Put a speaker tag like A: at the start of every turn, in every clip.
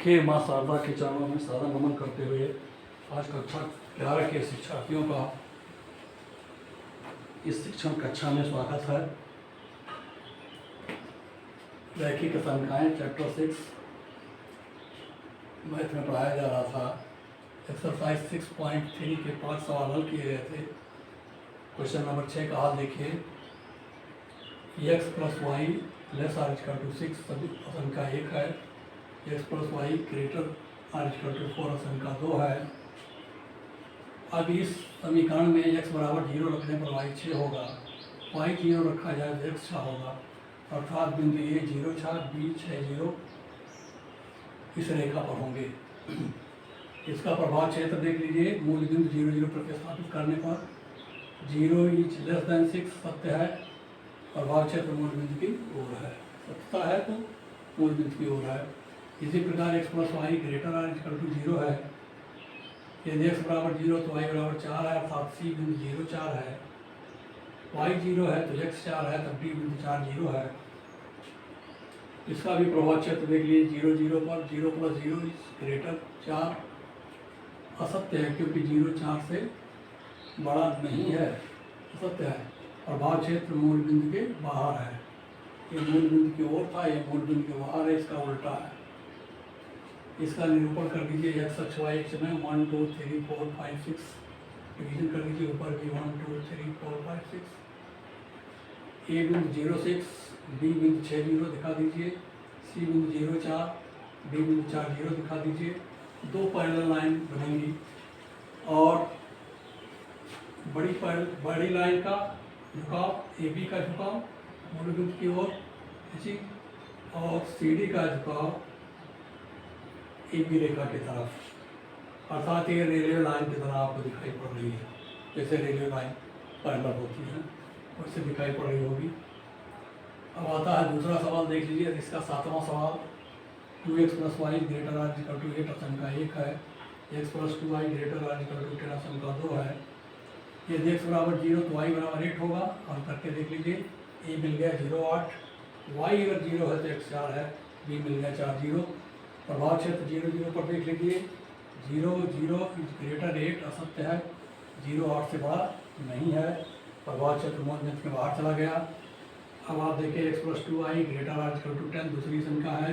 A: के माँ शारदा के चरणों में सादर नमन करते हुए आज कक्षा 11 के शिक्षार्थियों का इस शिक्षण कक्षा में स्वागत है। रैखिक संख्याएं चैप्टर 6 मैथ में पढ़ाया जा रहा था। एक्सरसाइज 6.3 के 5 सवाल हल किए गए थे। क्वेश्चन नंबर 6 का हाल देखिए। x + y ≤ 6 सभी आशंका 1 है। x + y ≥ 4 आशंका 2 है। अब इस समीकरण में x बराबर 0 रखने पर y 6 होगा, y 0 रखा जाए तो x 6 होगा, अर्थात बिंदु a 0 6 b 6 0 इस रेखा पर होंगे। इसका प्रभाव क्षेत्र देख लीजिए। मूल बिंदु 0 0 प्रतिस्थापित करने पर 0 > 6 सत्य है, प्रभाव क्षेत्र मूल बिंदु की ओर है। सत्यता है तो मूल बिंदु की ओर है। इसी प्रकार x + y ≥ 0 है। यदि x बराबर 0 तो y बराबर 4 है, अर्थात c बिंदु 0 4 है। y 0 है तो x 4 है, तब d बिंदु 4 0 है। इसका भी प्रभाव क्षेत्र देख लीजिए। 0 0 पर 0 + 0 > 4 असत्य है, क्योंकि 0 4 से बड़ा नहीं है, असत्य है। प्रभाव क्षेत्र मूल बिंदु के बाहर है। ये मूल बिंदु की ओर था, ये मूल बिंदु के बाहर है, इसका उल्टा है। इसका निरूपण कर दीजिए। x अक्ष y अक्ष में 1 2 3 4 5 6 डिवीजन कर दीजिए। ऊपर भी 1 2 3 4 5 6। a बिंदु 0 6, b बिंदु 6 0 दिखा दीजिए, c बिंदु 0 4, d बिंदु 4 0 दिखा दीजिए। दो पैरेलल लाइन बनेंगी और बड़ी लाइन का झुकाव AB का झुकाव मूल बिंदु की ओर जी, और CD का झुकाव AB रेखा की तरफ, अर्थात ये रेलवे लाइन की तरह आपको दिखाई पड़ रही है। जैसे रेलवे लाइन पैरेलल होती है वैसे दिखाई पड़ रही होगी। अब आता है दूसरा सवाल, देख लीजिए। इसका 7वां सवाल। 2x + y ≥ 8 आशंका 1 है। x + 2y ≥ 10 आशंका 2 है। यदि x बराबर 0 तो y बराबर 8 होगा। और करके देख लीजिए। a मिल गया 0 8, y अगर 0 है तो x 4 है, b मिल गया 4 0। प्रभाव क्षेत्र 0 0 पर देख लीजिए। 0 0 > 8 असत्य है, 0 8 से बड़ा नहीं है, प्रभाव क्षेत्र मूल बिंदु के बाहर चला गया। अब आप देखिए x + 2y ≥ 10 दूसरी संख्या है।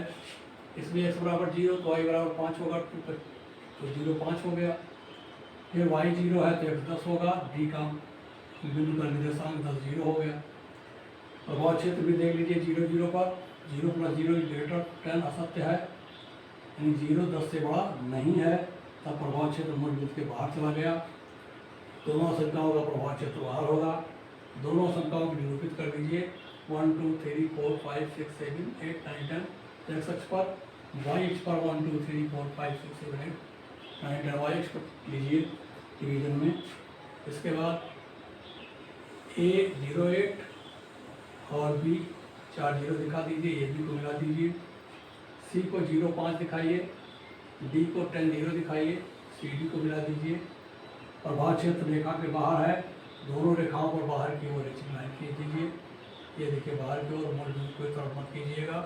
A: इसमें x बराबर 0 तो y बराबर 5 होगा, तो 0 5 हो गया। फिर y 0 है तो x 10 होगा, d का बिंदु का निर्देशांक 10 0 हो गया। प्रभाव क्षेत्र भी देख लीजिए। 0 0 पर 0 + 0 > 10 असत्य है, यानी 0 10 से बड़ा नहीं है, तब प्रभाव क्षेत्र मूल बिंदु के बाहर चला गया। दोनों संख्याओं का प्रभाव क्षेत्र बाहर होगा। दोनों संख्याओं को निरूपित कर दीजिए। 1 2 3 4 5 6 7 8 9 10 x अक्ष पर, y अक्ष पर 1 2 3 4 5 6 7 8 9 10 y अक्ष पर लीजिए डिवीजन में। इसके बाद a 0 8 और b 4 0 दिखा दीजिए, ए बी को मिला दीजिए। c को 0 5 दिखाइए, d को 10 0 दिखाइए, सी डी को मिला दीजिए। प्रभाव क्षेत्र रेखा के बाहर है, दोनों रेखाओं पर बाहर की ओर रेखिक लाइन खींच दीजिए। ये देखिए बाहर की ओर, मूल बिंदु को तरफ मत कीजिएगा।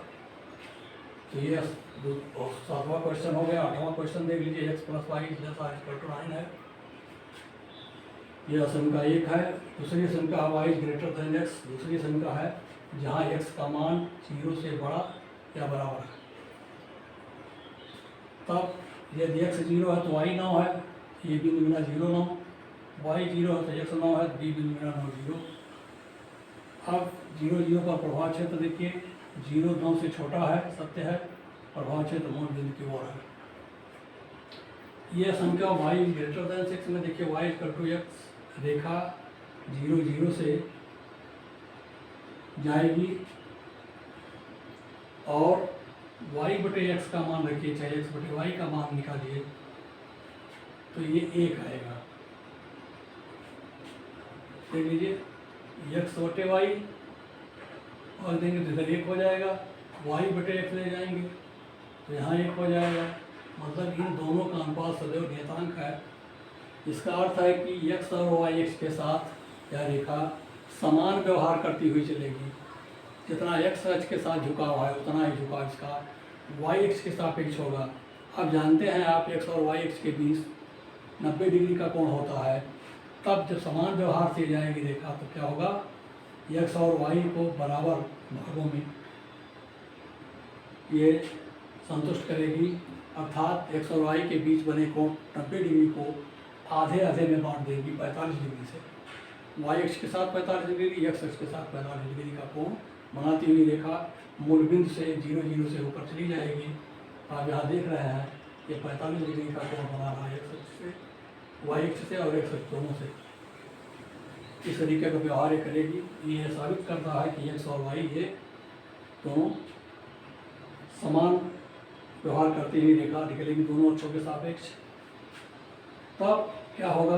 A: तो ये 7वां क्वेश्चन हो गया। 8वां क्वेश्चन देख लीजिए। x + y ≤ 9 है, यह आशंका 1 है। दूसरी आशंका y > x, दूसरी आशंका है जहाँ x का मान 0 से बड़ा या बराबर है। तब यदि x 0 है तो y 9 है, a बिंदु मिला 0 9, y 0 है तो x 9 है, b बिंदु मिला 9 0। अब 0 0 का प्रभाव क्षेत्र देखिए। 0 9 से छोटा है, सत्य है, प्रभाव क्षेत्र मूल बिंदु की ओर है। यह संख्या y > 6 में देखिए। y = x रेखा 0 0 से जाएगी और y/x का मान रखिए, चाहे x/y का मान निकालिए, तो ये 1 आएगा। देख लीजिए x/y और देंगे तो इधर 1 हो जाएगा। y/x ले जाएंगे तो यहाँ 1 हो जाएगा। मतलब इन दोनों का अनुपात सदैव नियतांक है। इसका अर्थ है कि x और y अक्ष के साथ यह रेखा समान व्यवहार करती हुई चलेगी। जितना x अक्ष के साथ झुकाव है उतना ही झुकाव इसका y अक्ष के सापेक्ष होगा। अब जानते हैं आप x और y अक्ष के बीच 90 डिग्री का कोण होता है। तब जब समान व्यवहार से जाएगी रेखा तो क्या होगा, x और y को बराबर भागों में ये संतुष्ट करेगी, अर्थात x और y के बीच बने कोण 90 डिग्री को आधे आधे में बांट देगी 45 डिग्री से। y अक्ष के साथ 45 डिग्री, x अक्ष के साथ 45 डिग्री का कोण बनाती हुई रेखा मूल बिंदु से 0 0 से ऊपर चली जाएगी। आप यहाँ देख रहे हैं ये 45 डिग्री का कोण बना रहा है x अक्ष से, y अक्ष से और x अक्ष दोनों से। इस तरीके का व्यवहार ये करेगी। ये साबित करता है कि x और y ये दोनों समान व्यवहार करती हुई रेखा निकलेगी दोनों अक्षों के सापेक्ष। तब क्या होगा,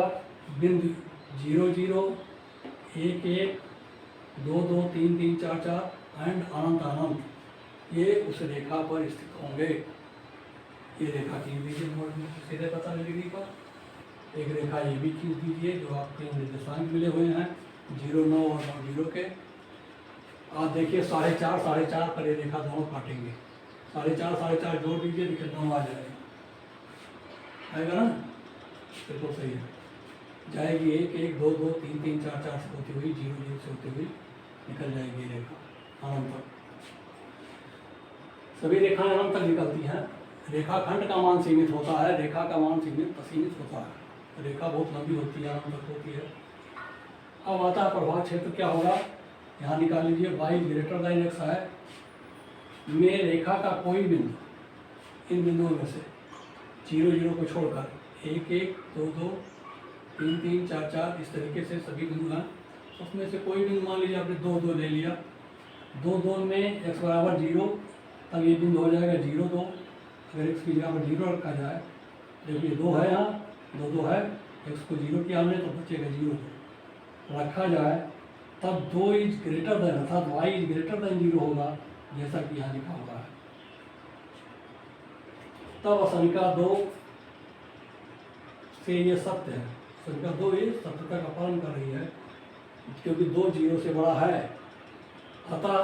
A: बिंदु 0 0 1 1 2 2 3 3 4 4 एंड अनंत अनंत ये उस रेखा पर स्थित होंगे। ये रेखा खींच दीजिए नोट में सीधे 45 डिग्री पर। एक रेखा ये भी खींच दीजिए जो आपके निर्देशांक मिले हुए हैं 0 9 और 9 0 के। आप देखिए 4.5 4.5 पर ये रेखा दोनों काटेंगे। 4.5 4.5 जोड़ दीजिए, देखिए दोनों आ जाएगा, आएगा ना, बिल्कुल सही है। जाएगी 1 1 2 2 3 3 4 4 से होती हुई 0 0 से होती हुई निकल जाएगी रेखा अनंत तक। सभी रेखाएं अनंत तक निकलती हैं। रेखाखंड का मान सीमित होता है, रेखा का मान असीमित होता है। रेखा बहुत लंबी होती है, अनंत तक होती है। अब आता है प्रभाव क्षेत्र क्या होगा, यहाँ निकाल लीजिए। y ग्रेटर देन x है में रेखा का कोई बिंदु इन बिंदुओं में से 0 0 को छोड़कर 1 1 2 2 3 3 4 4 इस तरीके से सभी बिंदु हैं। उसमें से कोई बिंदु मान लीजिए आपने 2 2 ले लिया, 2 2 में x बराबर 0 तब ये बिंदु हो जाएगा 0 2। अगर x की जगह पर 0 रखा जाए, देखिए 2 है यहाँ 2 2 है, x को 0 किया हमने तो बचेगा 0 2 रखा जाए तब 2 इज ग्रेटर देन अर्थात y इज ग्रेटर देन 0 होगा, जैसा कि यहाँ लिखा हुआ है। तब असंख्या 2 से ये सत्य है, संख्या 2 ये सत्यता का पालन कर रही है क्योंकि 2 0 से बड़ा है। अतः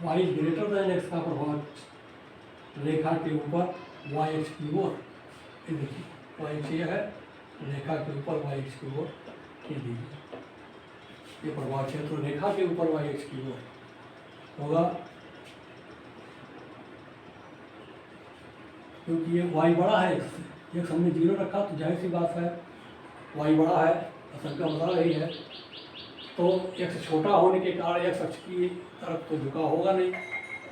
A: y is greater then x का प्रभाव रेखा के ऊपर y अक्ष की ओर, ये देखिए y अक्ष है, रेखा के ऊपर y अक्ष की ओर खींच दीजिए। ये प्रभाव क्षेत्र रेखा के ऊपर y अक्ष की ओर होगा क्योंकि ये y बड़ा है x से। x हमने 0 रखा तो जाहिर सी बात है y बड़ा है, संख्या बता रही है, तो x छोटा होने के कारण x अक्ष की तरफ तो झुका होगा नहीं,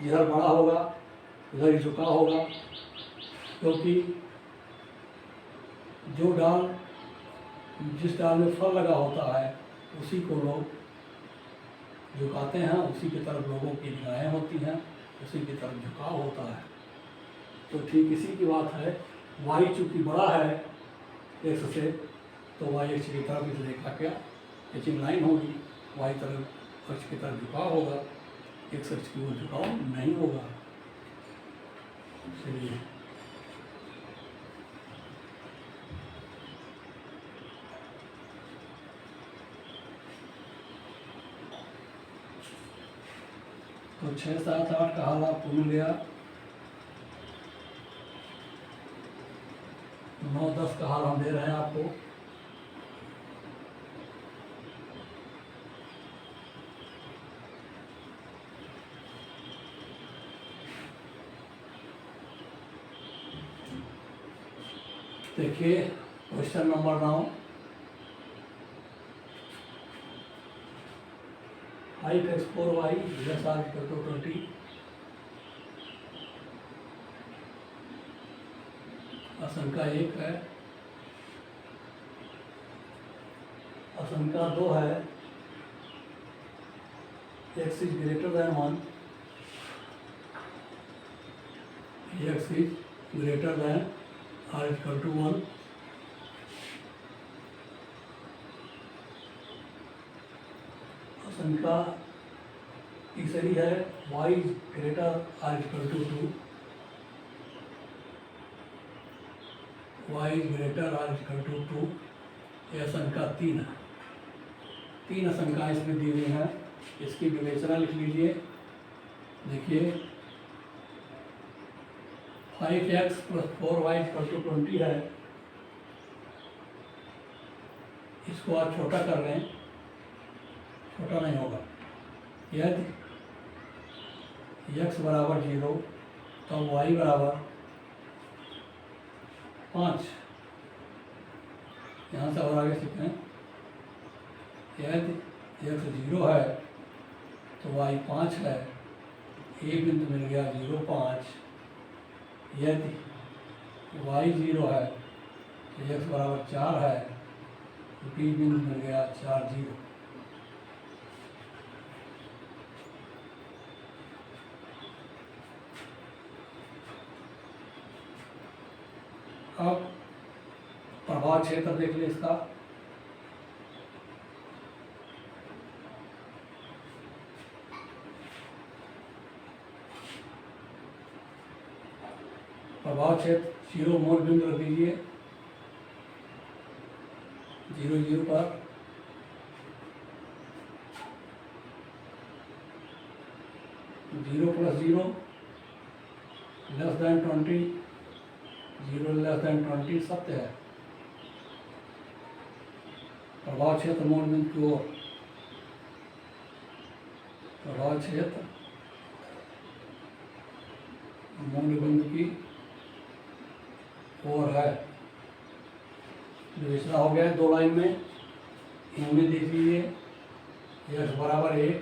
A: जिधर बड़ा होगा उधर ही झुका होगा। क्योंकि जो डाल जिस डाल में फल लगा होता है उसी को लोग झुकाते हैं, उसी की तरफ लोगों की निगाहें होती हैं, उसी की तरफ झुकाव होता है। तो ठीक इसी की बात है, y चूँकि बड़ा है x से तो y अक्ष की तरफ इस रेखा का एचिंग लाइन होगी, y तरफ अक्ष की तरफ झुकाव होगा, x अक्ष की ओर झुकाव नहीं होगा। चलिए तो 6 7 8 का हाल आपको मिल गया। 9 10 का हाल हम दे रहे हैं आपको। देखिए क्वेश्चन नंबर 9, i का score y plus r equal to 20। आशंका 1 है, आशंका 2 है x is greater than 1, x is greater than r equal to 1। आशंका तीसरी है y is greater r equal to 2, y is greater r equal to 2। यह आशंका 3 है। 3 आशंकाएं इसमें दी हुई हैं, इसकी विवेचना लिख लीजिए। देखिए 5x + 4y = 20 है। इसको आप छोटा कर लें, छोटा नहीं होगा। यदि x बराबर 0 तब y बराबर 5। यहाँ से और आगे सीखें। यदि x 0 है तो y 5 है, एक बिंदु मिल गया 0, 5। यदि y 0 है तो x बराबर 4 है, तो b बिंदु मिल गया 4, 0। अब प्रभाव क्षेत्र देख ले इसका। प्रभाव क्षेत्र 0 मूल बिंदु रख दीजिए, 0, 0 पर। जीरो + 0 <20, 0 <20 सत्य है। प्रभाव क्षेत्र मूल बिंदु की ओर, प्रभाव क्षेत्र मूल बिंदु की ओर है। दूसरा हो गया 2 लाइन में, इनमें देख लीजिए x बराबर 1,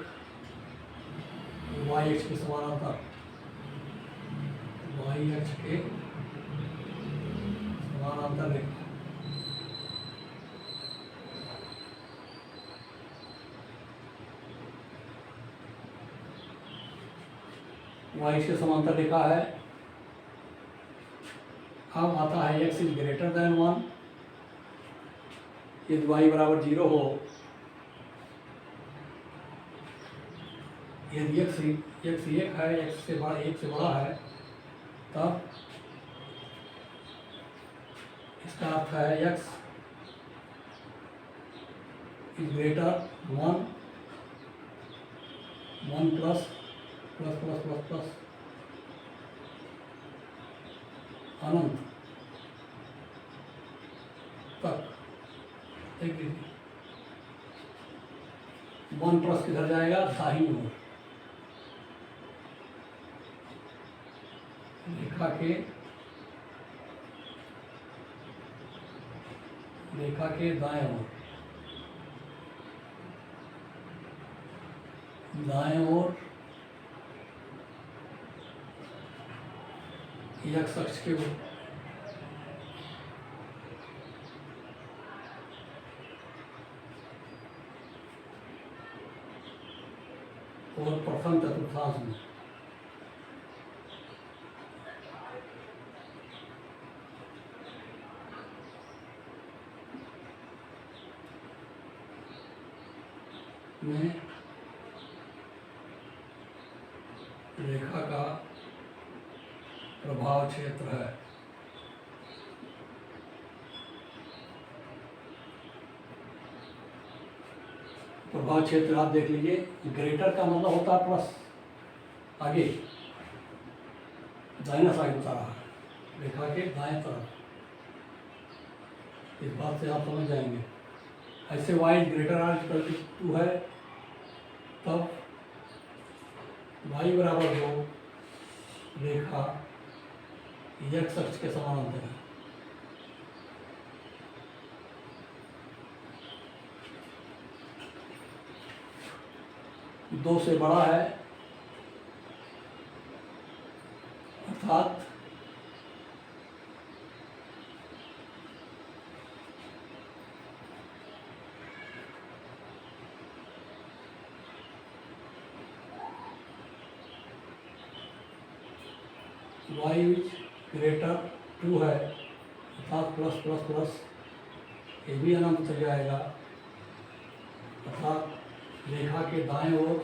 A: y अक्ष के समानांतर, y अक्ष के समानांतर रेखा। y से समांतर रेखा है। अब आता है x > 1। यदि y बराबर 0 हो, यदि x 1 है, x से बड़ा, 1 से बड़ा है, तब इसका अर्थ है x > 1, 1 plus plus plus plus plus अनंत तक। एक 1 प्लस किधर जाएगा? दाहिनी ओर। रेखा के दाएं ओर, दाएं ओर x अक्ष के ओर। और प्रथम चतुर्थांश में रेखा का प्रभाव क्षेत्र है। प्रभाव क्षेत्र आप देख लीजिए, ग्रेटर का मतलब होता है प्लस, आगे दाहिना साइड बता रहा है, रेखा के दाएं तरफ। इस बात से आप समझ जाएंगे। ऐसे y > 2 है, तब y बराबर 2 रेखा x अक्ष के समानांतर है। दो से बड़ा है, अर्थात y > 2 है, अर्थात प्लस प्लस प्लस, ये भी अनंत तक जाएगा। अर्थात रेखा के दाएं ओर,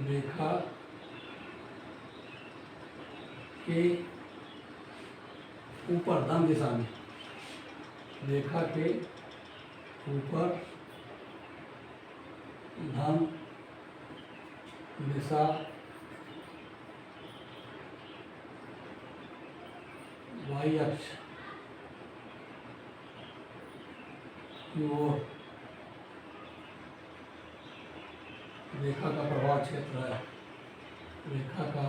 A: रेखा के ऊपर धन दिशा में, रेखा के ऊपर धन दिशा वाई अक्ष की ओर रेखा का प्रभाव क्षेत्र है, रेखा का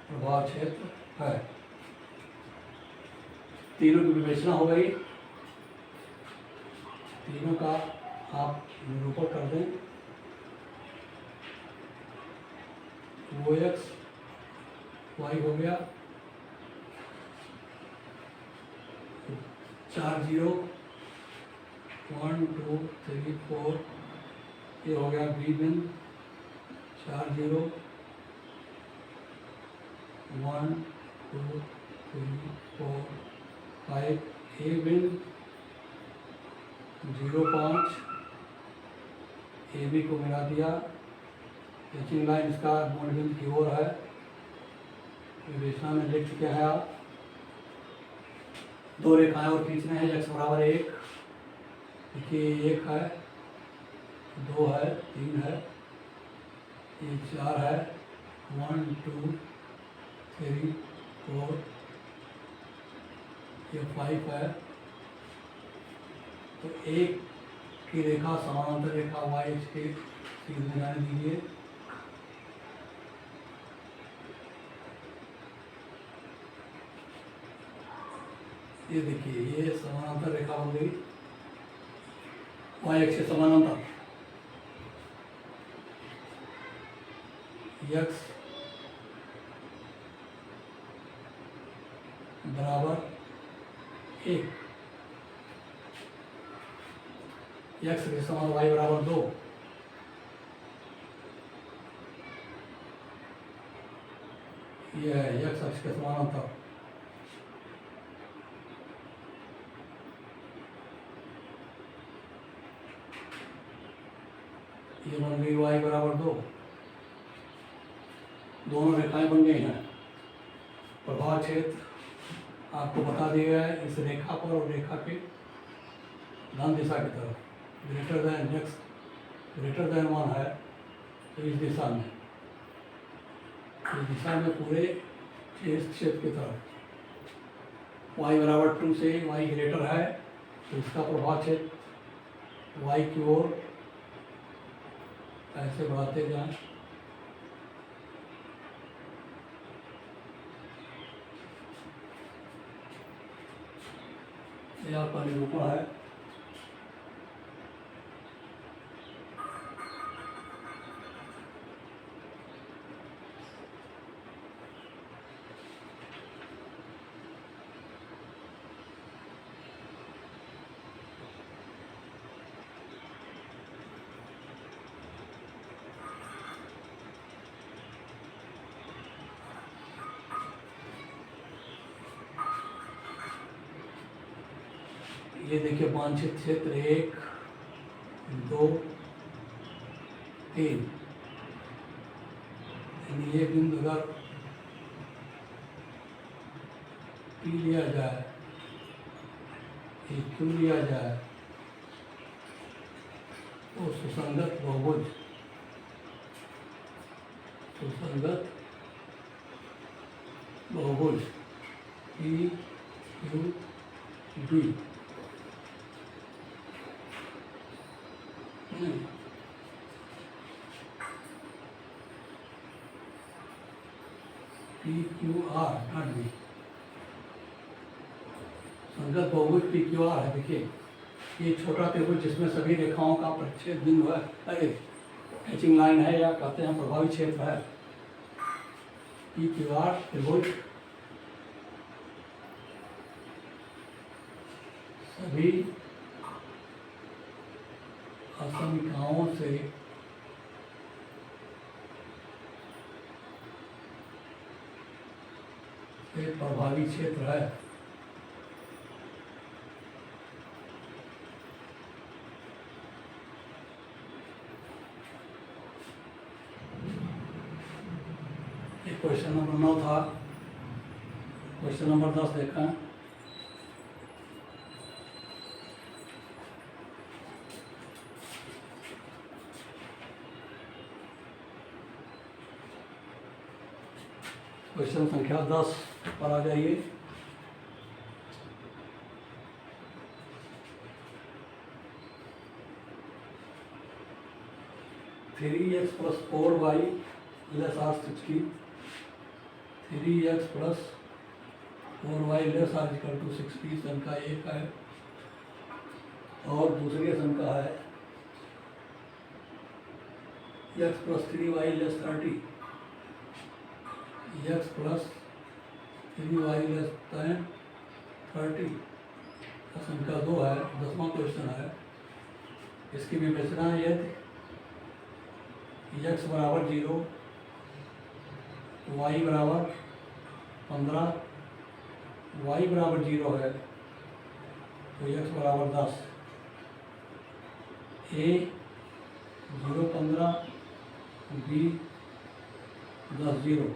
A: प्रभाव क्षेत्र है। तीनों की विवेचना हो गई, तीनों का आप निरूपण कर दें। वो एक्स वाई हो गया, 4 0 1 2 3 4, ये हो गया बी बिंदु, 4 0 1 2 3 4 5, ए बिंदु 0 5, ए बी को मिला दिया। टचिंग लाइन इसका मूल बिंदु की ओर है, विवेचना में लिख चुके हैं आप। दो रेखाएं और खींचने हैं, x बराबर 1, देखिए 1 है, 2 है, 3 है, ये 4 है, 1 2 3 4, ये 5 है। तो एक की रेखा समानांतर रेखा y अक्ष के सीधे जाने दीजिए। ये देखिए, ये समानांतर रेखा बन गई y अक्ष से समानांतर। x बराबर 1, x के समान y बराबर 2, ये है x अक्ष के समानांतर। ये बन गई y बराबर 2, दोनों रेखाएं बन गई हैं। प्रभाव क्षेत्र आपको बता दिया गया है, इस रेखा पर और रेखा के धन दिशा की तरफ, greater than x greater than 1 है, तो इस दिशा में, इस दिशा में पूरे इस क्षेत्र की तरफ। y बराबर 2 से y ग्रेटर है, तो इसका प्रभाव क्षेत्र y की ओर ऐसे बढ़ाते जाएं। यह आपका निरूपण है। ये देखिए, वांछित क्षेत्र 1 2 3, यानी ये बिंदु अगर P लिया जाए, ये Q लिया जाए, तो सुसंगत बहुभुज, सुसंगत बहुभुज P Q D PQR not be, संगत बहुभुज PQR है। देखिए, ये छोटा त्रिभुज जिसमें सभी रेखाओं का परिच्छेद बिंदु है, अरे टचिंग लाइन है, या कहते हैं प्रभावी क्षेत्र है, PQR त्रिभुज सभी असमिकाओं से एक प्रभावी क्षेत्र है। ये क्वेश्चन नंबर 9 था। क्वेश्चन नंबर 10 देखा। क्वेश्चन संख्या 10 पर आ जाइए। Three x plus 4y less or 60, 3x plus 4y less or equal to 60 शंका एक है। और दूसरी शंका है x plus 3y less 30, x plus 3y less 30। शंका 2 है, 10वां क्वेश्चन है। इसकी विवेचना यदि x बराबर 0, y बराबर 15, y बराबर 0 है तो x बराबर 10, a 0 15, b 10 0।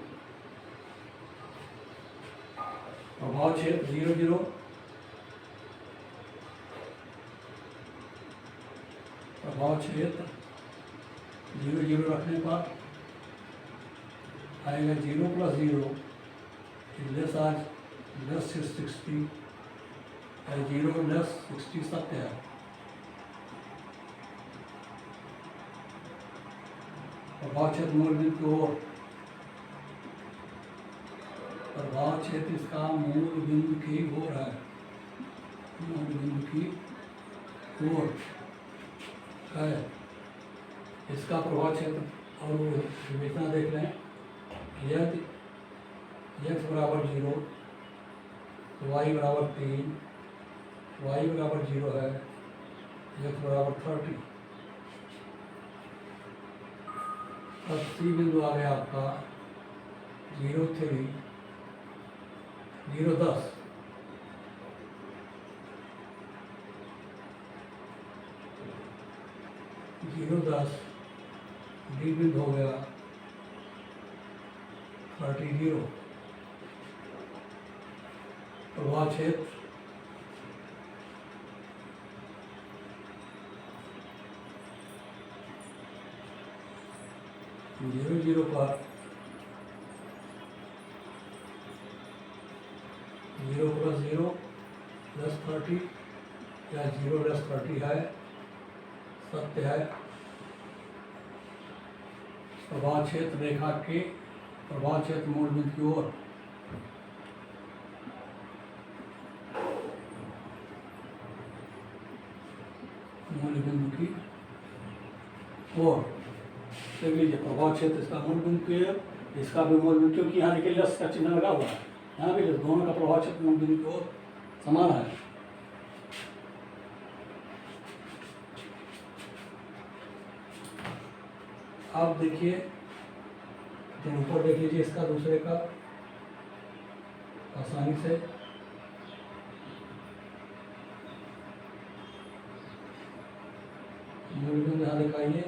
A: प्रभाव क्षेत्र 0 0, प्रभाव क्षेत्र 0 0 रखने पर आएगा 0 plus 0 less or less 60, 0 less 60 सत्य है। प्रभाव क्षेत्र मूल बिंदु की ओर, प्रभाव क्षेत्र इसका मूल बिंदु की ओर है, मूल बिंदु की ओर है। इसका प्रभाव क्षेत्र और विवेचना देख लें। यदि x बराबर 0, y बराबर 3, y बराबर 0 है, x बराबर 30। अब सी बिंदु आ गया आपका 0 3, 0 10, डी बिंदु हो गया 30 0। प्रभाव क्षेत्र जीरो जीरो पर 0 प्लस 0 प्लस 30 या 0 प्लस 30 है, सत्य है। प्रभाव क्षेत्र रेखा के प्रभाव क्षेत्र मूल बिंदु की ओर, मूल बिंदु की ओर देख लीजिए। प्रभाव क्षेत्र इसका मूल बिंदु की ओर, इसका भी मूल बिंदु, क्योंकि यहाँ देखिए लेस का चिन्ह लगा हुआ है, यहाँ भी दोनों का प्रभाव क्षेत्र मूल बिंदु की ओर समान है। आप देखिए ऊपर देख लीजिए इसका दूसरे का आसानी से। मूल बिंदु यहाँ दिखाइए,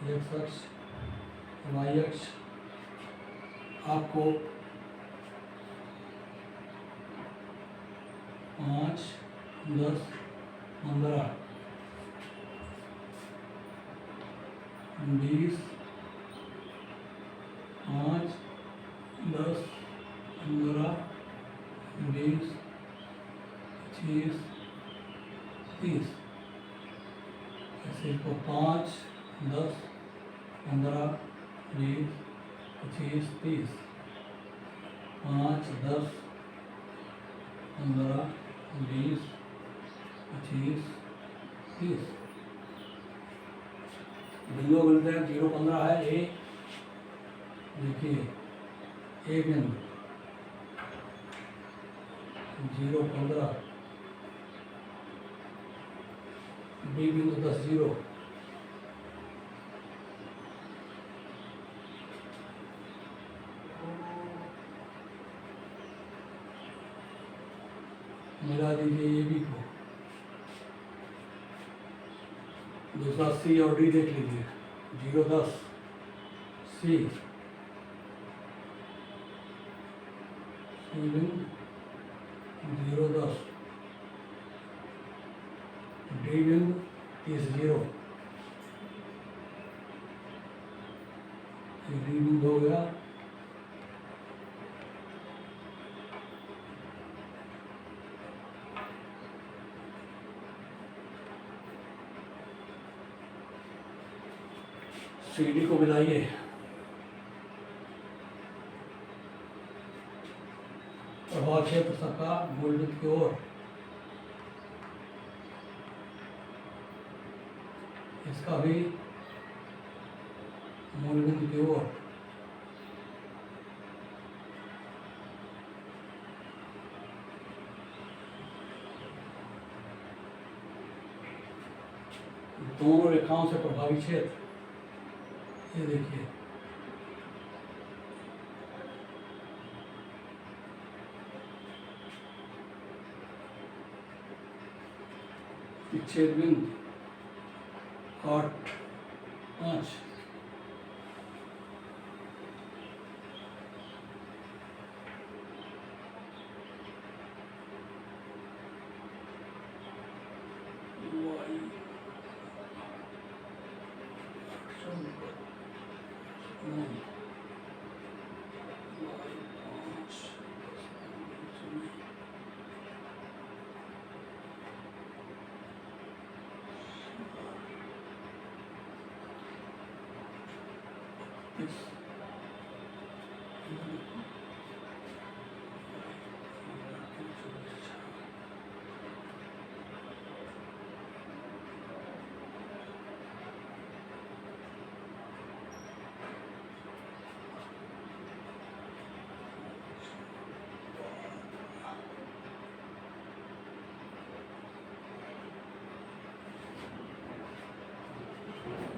A: x अक्ष y अक्ष आपको 5 10 15 20 5 10 15 20 25 30 ऐसे इसको 5 10 15 20 25 30 5 10 15 20 25 30 बिंदु मिलते हैं। 0 15 है ए, देखिए ए बिंदु 0 15, बी बिंदु 10 0, मिला दीजिए ए बी को। दूसरा सी और डी देख लीजिए, 0 10 सी, सी बिंदु 0 10, डी बिंदु 30 0, डी बिंदु हो गया CD को मिलाइए। प्रभाव क्षेत्र सबका मूलबिंदु की ओर, इसका भी मूलबिंदु की ओर। दोनों रेखाओं से प्रभावी क्षेत्र, ये देखिए, विच्छेद बिंदु 8, 5।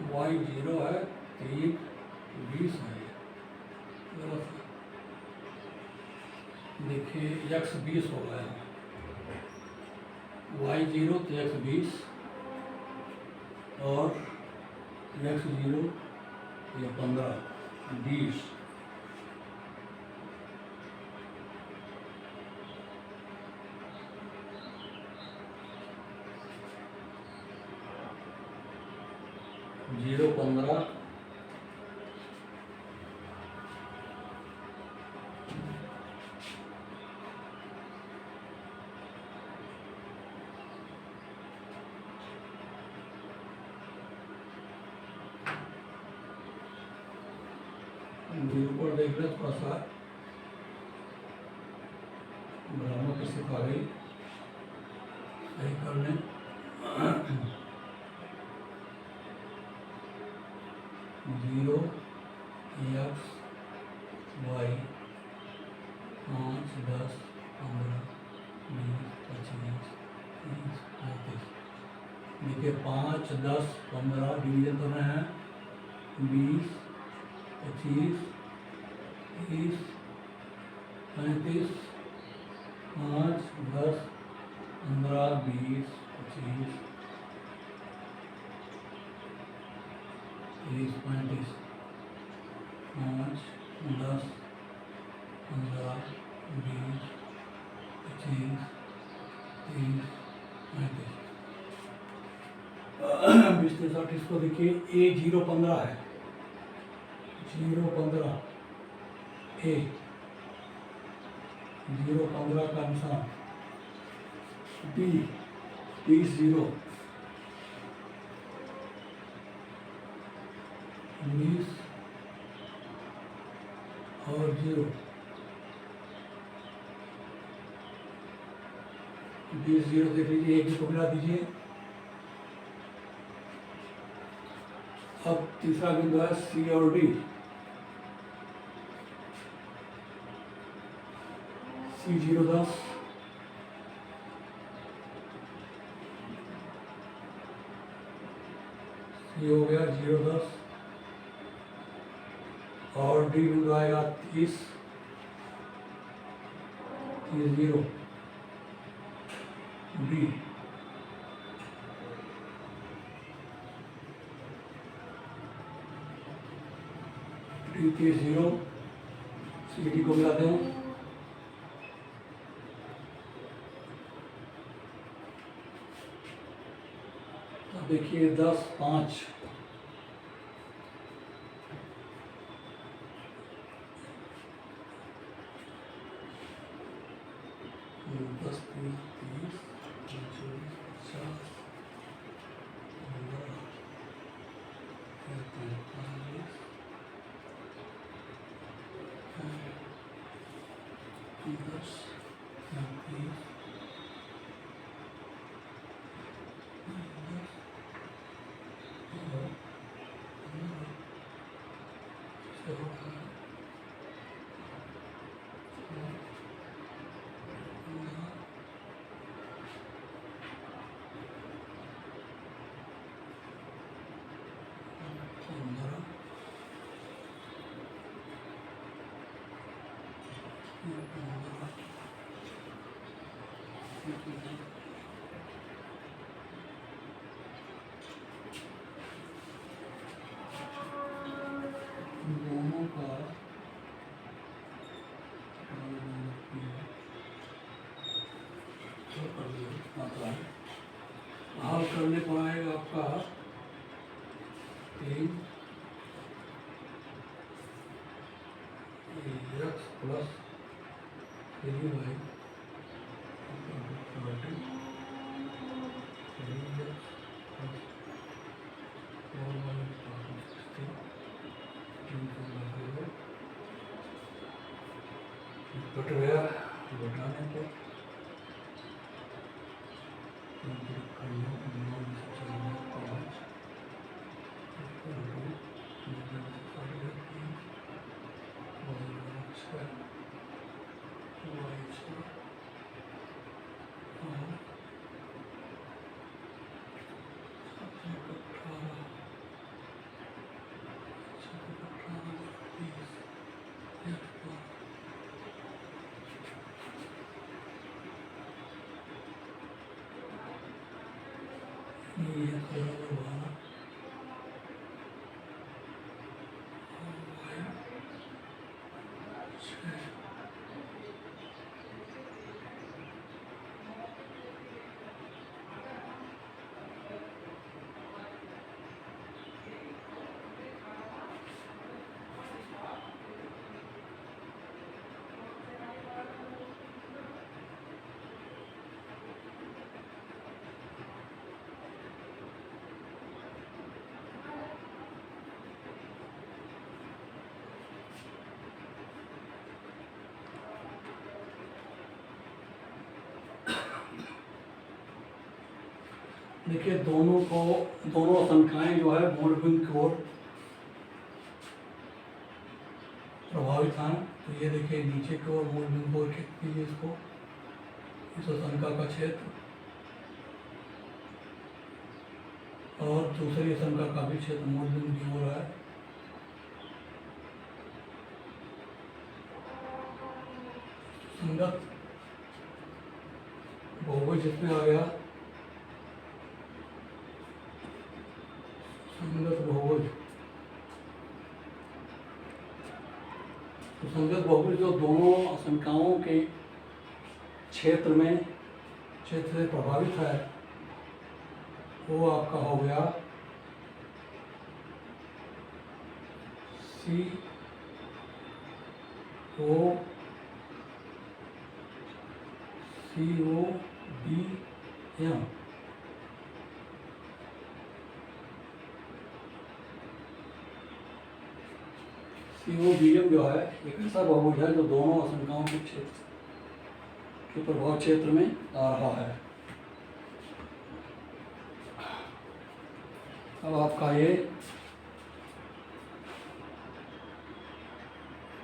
A: Y 0 है, 3, 20 है, गलत है। देखिए x 20 हो गया, Y 0 तो x 20 और x 0 ये 15, 20। जीरो 15, ऊपर देख रहे थोड़ा सा ब्राह्मण की सिखा गई, सही कर लें। Zero x y 5, 10, 15, 20, 25, 30, 35। देखिए 5, 10, 15 डिवीजन कर रहे हैं, 20, 25, 30, 35, 5, 10, 15, 20, 25, 30, 35, 5, 10, 15, 20, 25, 30, 35, 20, 30, इसको देखिए A 0, 15 है, 0, 15 A 0, 15 का निशान, B 20, 0, 20 और 0, 20, 0 देख लीजिए, एक को मिला दीजिए। अब तीसरा बिंदु है C और D, C 0, 10, C हो गया 0, 10 और D बिंदु आएगा 30, 0, D D 0, CD को मिलाते हैं। तो देखिए 10, 5 10, 30, 40, 50, 60, 70, दोनों का हल करने पर आएगा आपका 3 x प्लस 3y कट गया घटाने पर देखिए दोनों संख्याएं जो है मूल बिंदु की ओर प्रभावित हैं। तो ये देखिए नीचे की ओर मूल बिंदु की ओर खींच दीजिए इसको, इस संख्या का क्षेत्र और दूसरी संख्या का भी क्षेत्र मूल बिंदु की ओर है। संगत बहुभुज जिसमें आ गया संगत बहुभुज, तो संगत बहुभुज जो दोनों संख्याओं के क्षेत्र से प्रभावित है वो आपका हो गया COBM। COBM जो है एक ऐसा बहुभुज है जो दोनों संख्याओं के क्षेत्र के प्रभाव क्षेत्र में आ रहा है। अब आपका ये